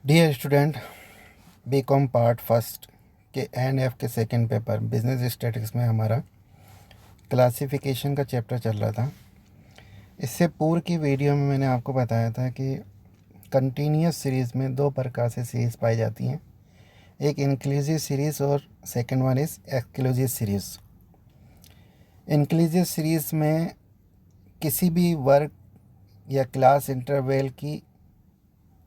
Dear student, BCom part first के NF के second paper business statistics में हमारा क्लासिफिकेशन का चैप्टर चल रहा था। इससे पूर्व की वीडियो में मैंने आपको बताया था कि कंटिन्यूस सीरीज़ में दो प्रकार से सीरीज़ पाई जाती हैं, एक इंक्लूसिव सीरीज़ और second one is exclusive series. Inclusive series में किसी भी वर्ग या क्लास इंटरवल की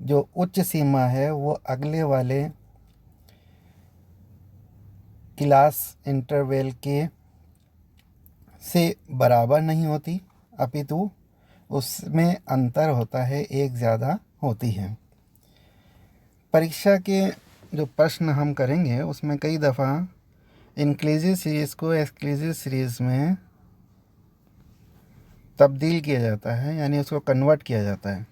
जो उच्च सीमा है वो अगले वाले क्लास इंटरवल के से बराबर नहीं होती, अपितु उसमें अंतर होता है, एक ज़्यादा होती है। परीक्षा के जो प्रश्न हम करेंगे उसमें कई दफ़ा इंक्लूसिव सीरीज़ को एक्सक्लूसिव सीरीज़ में तब्दील किया जाता है, यानी उसको कन्वर्ट किया जाता है।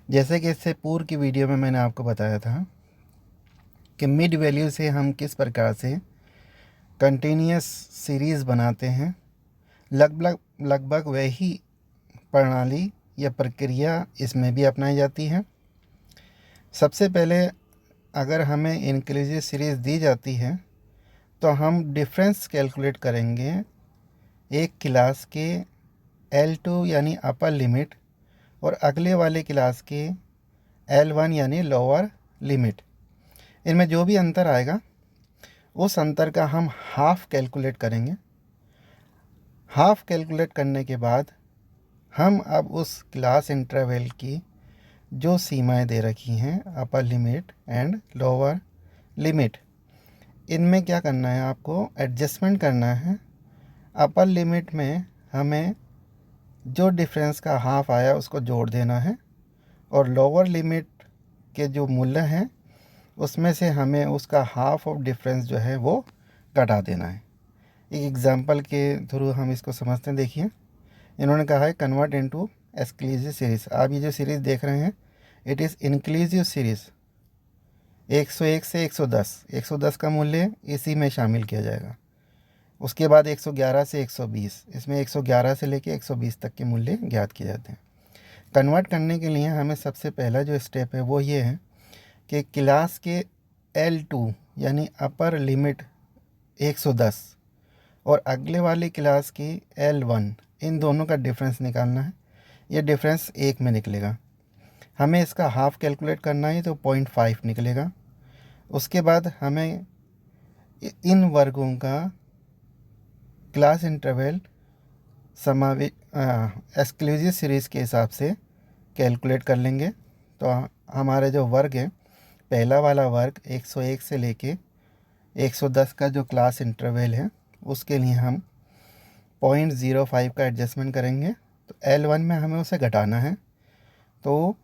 जैसे कि इससे पूर्व की वीडियो में मैंने आपको बताया था कि मिड वैल्यू से हम किस प्रकार से कंटिन्यूस सीरीज़ बनाते हैं। लगभग वही प्रणाली या प्रक्रिया इसमें भी अपनाई जाती है। सबसे पहले अगर हमें इंक्लूसिव सीरीज़ दी जाती है तो हम डिफरेंस कैलकुलेट करेंगे एक क्लास के L2 यानी अपर लिमिट और अगले वाले क्लास के L1 यानी लोअर लिमिट। इनमें जो भी अंतर आएगा उस अंतर का हम हाफ कैलकुलेट करेंगे। हाफ कैलकुलेट करने के बाद हम अब उस क्लास इंटरवल की जो सीमाएं दे रखी हैं, upper limit and lower limit, इनमें क्या करना है, आपको एडजस्टमेंट करना है। अपर लिमिट में हमें जो डिफरेंस का हाफ आया उसको जोड़ देना है और लोअर लिमिट के जो मूल्य हैं उसमें से हमें उसका हाफ ऑफ डिफरेंस जो है वो घटा देना है। एक एग्जांपल के थ्रू हम इसको समझते हैं। देखिए, इन्होंने कहा है कन्वर्ट इनटू एक्सक्लूसिव सीरीज़। आप ये जो सीरीज़ देख रहे हैं इट इज़ इंक्लूसिव सीरीज़। 101 से 110 का मूल्य इसी में शामिल किया जाएगा। उसके बाद 111 से 120, इसमें 111 से लेके 120 तक के मूल्य ज्ञात किए जाते हैं। कन्वर्ट करने के लिए हमें सबसे पहला जो स्टेप है वो ये है कि क्लास के L2 यानी अपर लिमिट 110 और अगले वाली क्लास की L1, इन दोनों का डिफरेंस निकालना है। ये डिफरेंस 1 में निकलेगा। हमें इसका हाफ कैलकुलेट करना है तो 0.5 निकलेगा। उसके बाद हमें इन वर्गों का क्लास इंटरवल एक्सक्लूसिव सीरीज़ के हिसाब से कैलकुलेट कर लेंगे। तो हमारे जो वर्ग है, पहला वाला वर्ग 101 से लेके 110 का जो क्लास इंटरवल है उसके लिए हम 0.05 का एडजस्टमेंट करेंगे। तो L1 में हमें उसे घटाना है, तो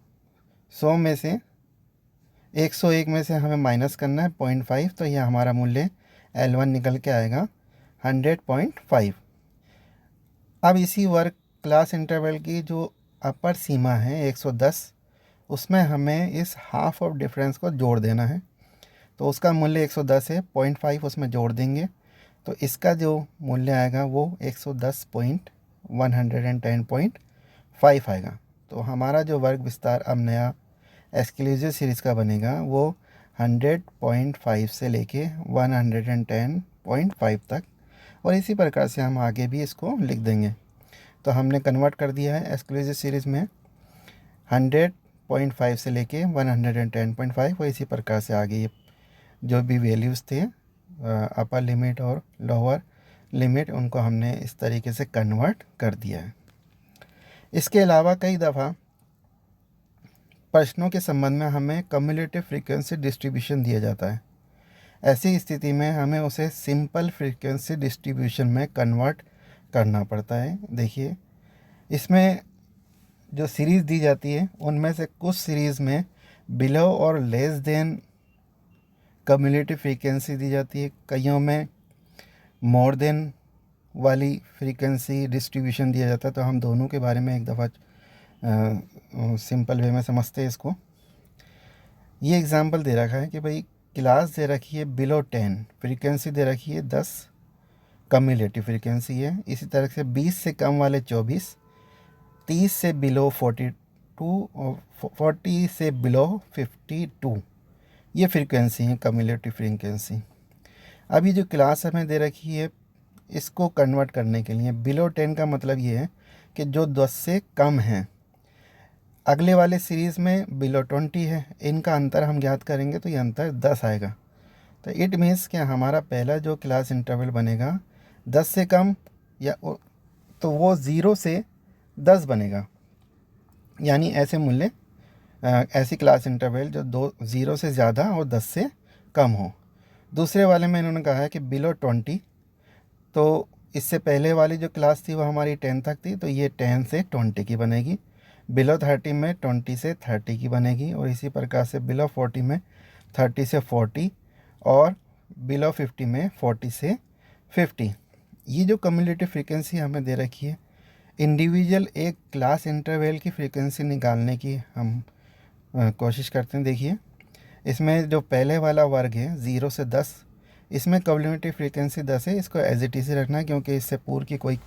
100 में से 101 में से हमें माइनस करना है 0.5, तो यह हमारा मूल्य L1 निकल के आएगा 100.5। अब इसी वर्ग क्लास इंटरवल की जो अपर सीमा है 110, उसमें हमें इस हाफ ऑफ डिफरेंस को जोड़ देना है। तो उसका मूल्य 110 है, 0.5 उसमें जोड़ देंगे तो इसका जो मूल्य आएगा वो 110.110.5 आएगा। तो हमारा जो वर्ग विस्तार अब नया एक्सक्लूसिव सीरीज़ का बनेगा वो 100.5 से लेके 110.5 तक, और इसी प्रकार से हम आगे भी इसको लिख देंगे। तो हमने कन्वर्ट कर दिया है एक्सक्लूसिव सीरीज़ में 100.5 से लेके 110.5, और इसी प्रकार से आगे ये जो भी वैल्यूज़ थे अपर लिमिट और लोअर लिमिट, उनको हमने इस तरीके से कन्वर्ट कर दिया है। इसके अलावा कई दफ़ा प्रश्नों के संबंध में हमें कम्युलेटिव फ्रीक्वेंसी डिस्ट्रीब्यूशन दिया जाता है। ऐसी स्थिति में हमें उसे सिंपल फ्रीक्वेंसी डिस्ट्रीब्यूशन में कन्वर्ट करना पड़ता है। देखिए, इसमें जो सीरीज़ दी जाती है उनमें से कुछ सीरीज़ में बिलो और लेस देन कम्युलेटिव फ्रीक्वेंसी दी जाती है, कईयों में मोर देन वाली फ्रीक्वेंसी डिस्ट्रीब्यूशन दिया जाता है। तो हम दोनों के बारे में एक दफ़ा सिंपल वे में समझते हैं इसको। ये एग्जांपल दे रखा है कि भाई क्लास दे रखी है बिलो 10, फ्रीक्वेंसी दे रखी है 10 कम्युलेटिव फ्रीक्वेंसी है। इसी तरह से 20 से कम वाले 24, 30 से बिलो 42 40 से बिलो 52, ये फ्रीक्वेंसी है कम्युलेटिव फ्रीक्वेंसी। अभी जो क्लास हमें दे रखी है, इसको कन्वर्ट करने के लिए बिलो 10 का मतलब ये है कि जो 10 से कम है। अगले वाले सीरीज़ में बिलो 20 है, इनका अंतर हम ज्ञात करेंगे तो ये अंतर 10 आएगा। तो इट मीन्स कि हमारा पहला जो क्लास इंटरवल बनेगा 10 से कम या तो वो 0 से 10 बनेगा, यानी ऐसे मूल्य ऐसी क्लास इंटरवल जो 0 से ज़्यादा और 10 से कम हो। दूसरे वाले में इन्होंने कहा है कि बिलो 20, तो इससे पहले वाली जो क्लास थी वो हमारी 10 तक थी, तो ये 10 से 20 की बनेगी। बिलो 30 में 20 से 30 की बनेगी, और इसी प्रकार से बिलो 40 में 30 से 40, और बिलो 50 में 40 से 50। ये जो कम्युलेटिव फ्रीक्वेंसी हमें दे रखी है, इंडिविजुअल एक क्लास इंटरवल की फ्रीक्वेंसी निकालने की हम कोशिश करते हैं। देखिए, इसमें जो पहले वाला वर्ग है 0 से 10, इसमें कम्युलेटिव फ्रीक्वेंसी 10 है। इसको एज इट इज़ रखना है, क्योंकि इससे पूर्व की कोई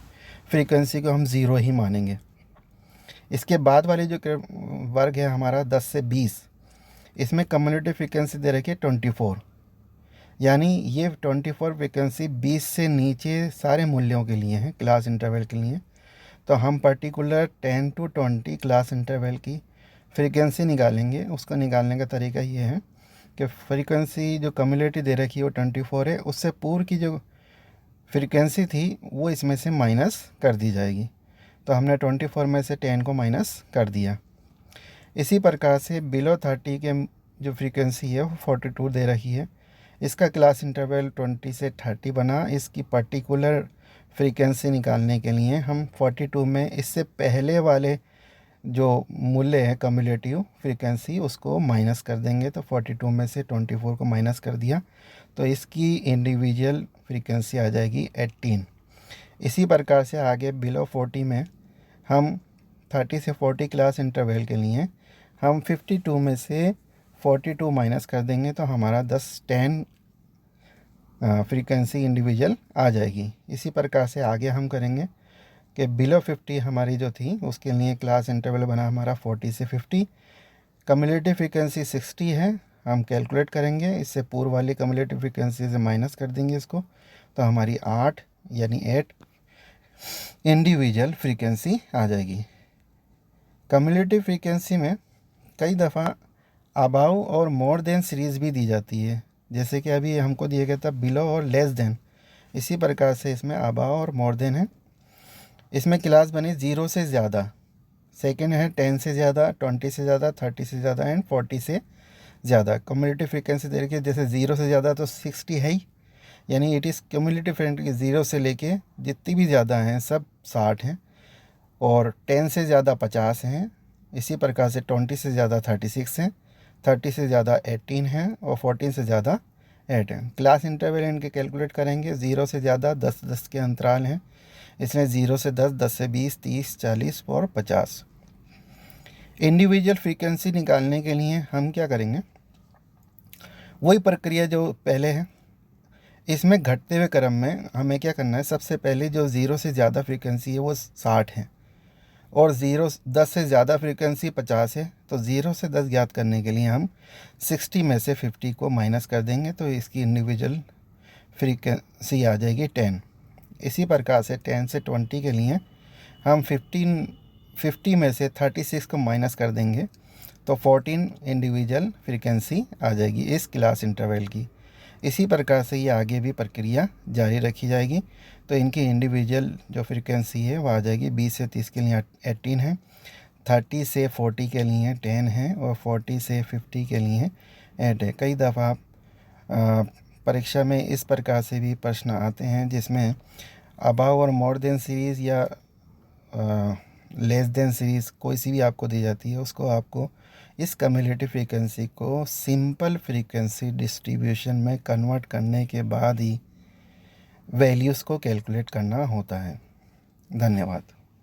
फ्रीक्वेंसी को हम 0 ही मानेंगे। इसके बाद वाली जो वर्ग है हमारा 10 से 20, इसमें कम्युलेटिव फ्रीक्वेंसी दे रखी है 24, यानी ये 24 फ्रीक्वेंसी 20 से नीचे सारे मूल्यों के लिए है, क्लास इंटरवल के लिए। तो हम पर्टिकुलर 10 to 20 क्लास इंटरवल की फ्रीक्वेंसी निकालेंगे। उसको निकालने का तरीका ये है कि फ्रीक्वेंसी जो कम्युलेटिव दे रखी है वो 24 है, उससे पूर्व की जो फ्रीक्वेंसी थी वो इसमें से माइनस कर दी जाएगी। तो हमने 24 में से 10 को माइनस कर दिया। इसी प्रकार से बिलो 30 के जो फ्रीक्वेंसी है वो 42 दे रखी है। इसका क्लास इंटरवल 20 से 30 बना। इसकी पर्टिकुलर फ्रीक्वेंसी निकालने के लिए हम 42 में इससे पहले वाले जो मूल्य है कम्युलेटिव फ्रीक्वेंसी उसको माइनस कर देंगे। तो 42 में से 24 को माइनस कर दिया तो इसकी इंडिविजुअल फ्रीक्वेंसी आ जाएगी 18। इसी प्रकार से आगे बिलो 40 में हम 30 से 40 क्लास इंटरवल के लिए हम 52 में से 42 माइनस कर देंगे, तो हमारा 10 फ्रीक्वेंसी इंडिविजुअल आ जाएगी। इसी प्रकार से आगे हम करेंगे कि बिलो 50 हमारी जो थी उसके लिए क्लास इंटरवल बना हमारा 40 से 50। कम्युलेटिव फ्रीक्वेंसी 60 है, हम कैलकुलेट करेंगे, इससे पूर्व वाली कम्युलेटिव फ्रीक्वेंसी से माइनस कर देंगे इसको, तो हमारी 8 यानी 8 इंडिविजुअल फ्रीक्वेंसी आ जाएगी। कम्युलेटिव फ्रीक्वेंसी में कई दफ़ा अबाव और मोर देन सीरीज़ भी दी जाती है, जैसे कि अभी हमको दिया गया था बिलो और लेस देन। इसी प्रकार से इसमें अबाव और मोर देन है। इसमें क्लास बनी 0 से ज़्यादा, सेकंड है 10 से ज़्यादा, 20 से ज़्यादा, 30 से ज़्यादा एंड 40 से ज़्यादा। कम्युलेटिव फ्रीक्वेंसी दे रखी है, जैसे 0 से ज़्यादा तो 60 है ही, यानी इट इज़ कम्युलेटिव फ्रीक्वेंसी 0 से लेके जितनी भी ज़्यादा हैं सब 60 हैं, और 10 से ज़्यादा 50 हैं। इसी प्रकार से 20 से ज़्यादा 36 हैं, 30 से ज़्यादा 18 हैं, और 14 से ज़्यादा 8 हैं। क्लास इंटरवल इनके कैलकुलेट करेंगे। 0 से ज़्यादा 10 के अंतराल हैं, इसमें 0 से 10, 10 से 20, 30, 40 और 50। इंडिविजुअल फ्रीक्वेंसी निकालने के लिए हम क्या करेंगे, वही प्रक्रिया जो पहले है। इसमें घटते हुए क्रम में हमें क्या करना है, सबसे पहले जो 0 से ज़्यादा फ्रीक्वेंसी है वो 60 है, और 10 से ज़्यादा फ्रीक्वेंसी 50 है। तो 0 से 10 ज्ञात करने के लिए हम 60 में से 50 को माइनस कर देंगे, तो इसकी इंडिविजुअल फ्रीक्वेंसी आ जाएगी 10। इसी प्रकार से 10 से 20 के लिए हम 50 में से 36 को माइनस कर देंगे, तो 14 इंडिविजुअल फ्रीक्वेंसी आ जाएगी इस क्लास इंटरवल की। इसी प्रकार से ये आगे भी प्रक्रिया जारी रखी जाएगी। तो इनकी इंडिविजुअल जो फ्रीक्वेंसी है वो आ जाएगी। 20 से 30 के लिए 18 है, 30 से 40 के लिए 10 है, और 40 से 50 के लिए 8 है। कई दफ़ा परीक्षा में इस प्रकार से भी प्रश्न आते हैं जिसमें अबाव और मोर देन सीरीज़ या लेस देन सीरीज़ कोई सी भी आपको दी जाती है, उसको आपको इस कम्युलेटिव फ्रीक्वेंसी को सिंपल फ्रीक्वेंसी डिस्ट्रीब्यूशन में कन्वर्ट करने के बाद ही वैल्यूज़ को कैलकुलेट करना होता है। धन्यवाद।